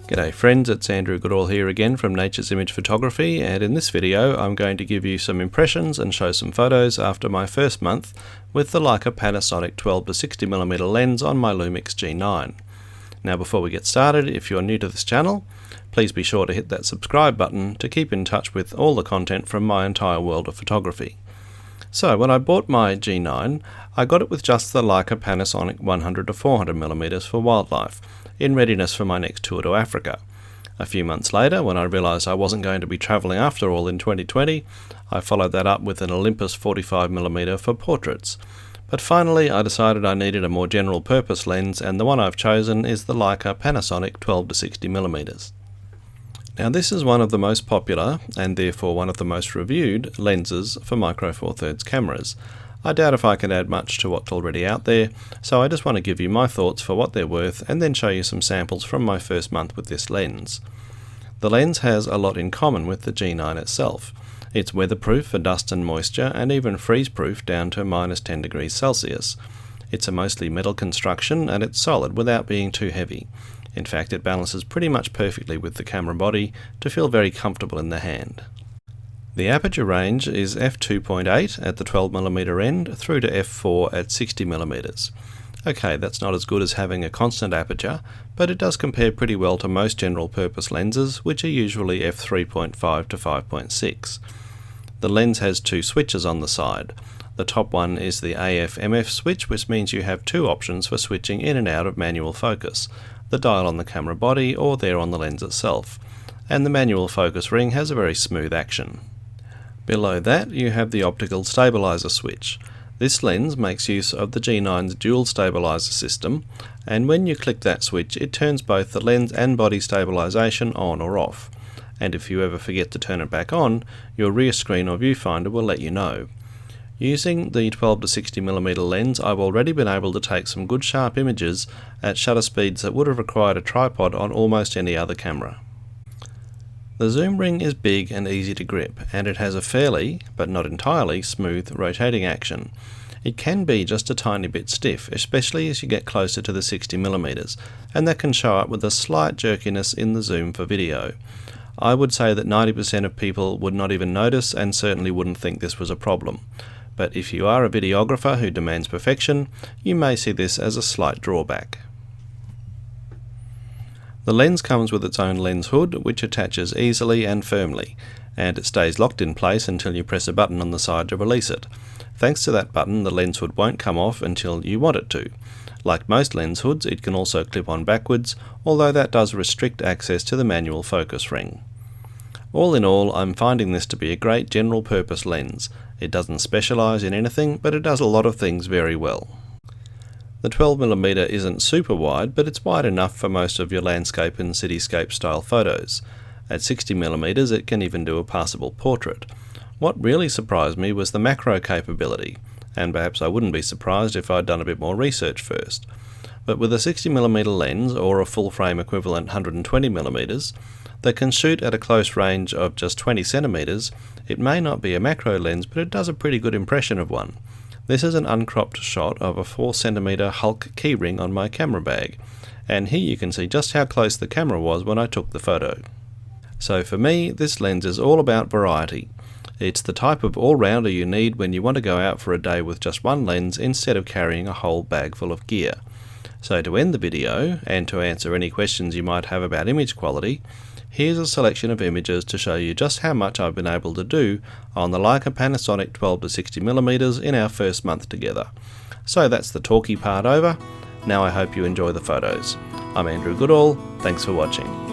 G'day friends, it's Andrew Goodall here again from Nature's Image Photography, and in this video I'm going to give you some impressions and show some photos after my first month with the Leica Panasonic 12-60mm lens on my Lumix G9. Now before we get started, if you're new to this channel, please be sure to hit that subscribe button to keep in touch with all the content from my entire world of photography. So when I bought my G9, I got it with just the Leica Panasonic 100-400mm for wildlife, in readiness for my next tour to Africa. A few months later, when I realised I wasn't going to be travelling after all in 2020, I followed that up with an Olympus 45mm for portraits. But finally I decided I needed a more general purpose lens, and the one I've chosen is the Leica Panasonic 12-60mm. Now this is one of the most popular, and therefore one of the most reviewed, lenses for Micro Four Thirds cameras. I doubt if I can add much to what's already out there, so I just want to give you my thoughts for what they're worth and then show you some samples from my first month with this lens. The lens has a lot in common with the G9 itself. It's weatherproof for dust and moisture, and even freeze-proof down to -10 degrees Celsius. It's a mostly metal construction, and it's solid without being too heavy. In fact, it balances pretty much perfectly with the camera body to feel very comfortable in the hand. The aperture range is f2.8 at the 12mm end through to f4 at 60mm. Okay, that's not as good as having a constant aperture, but it does compare pretty well to most general purpose lenses, which are usually f3.5 to 5.6. The lens has two switches on the side. The top one is the AF/MF switch, which means you have two options for switching in and out of manual focus, the dial on the camera body or there on the lens itself, and the manual focus ring has a very smooth action. Below that you have the optical stabilizer switch. This lens makes use of the G9's dual stabilizer system, and when you click that switch it turns both the lens and body stabilization on or off, and if you ever forget to turn it back on, your rear screen or viewfinder will let you know. Using the 12-60mm lens, I've already been able to take some good sharp images at shutter speeds that would have required a tripod on almost any other camera. The zoom ring is big and easy to grip, and it has a fairly, but not entirely, smooth rotating action. It can be just a tiny bit stiff, especially as you get closer to the 60mm, and that can show up with a slight jerkiness in the zoom for video. I would say that 90% of people would not even notice and certainly wouldn't think this was a problem. But if you are a videographer who demands perfection, you may see this as a slight drawback. The lens comes with its own lens hood, which attaches easily and firmly, and it stays locked in place until you press a button on the side to release it. Thanks to that button, the lens hood won't come off until you want it to. Like most lens hoods, it can also clip on backwards, although that does restrict access to the manual focus ring. All in all, I'm finding this to be a great general purpose lens. It doesn't specialise in anything, but it does a lot of things very well. The 12mm isn't super wide, but it's wide enough for most of your landscape and cityscape style photos. At 60mm it can even do a passable portrait. What really surprised me was the macro capability, and perhaps I wouldn't be surprised if I'd done a bit more research first. But with a 60mm lens, or a full frame equivalent 120mm, that can shoot at a close range of just 20cm, it may not be a macro lens, but it does a pretty good impression of one. This is an uncropped shot of a 4cm Hulk keyring on my camera bag, and here you can see just how close the camera was when I took the photo. So for me, this lens is all about variety. It's the type of all-rounder you need when you want to go out for a day with just one lens instead of carrying a whole bag full of gear. So to end the video, and to answer any questions you might have about image quality, here's a selection of images to show you just how much I've been able to do on the Leica Panasonic 12-60mm in our first month together. So that's the talky part over. Now I hope you enjoy the photos. I'm Andrew Goodall, thanks for watching.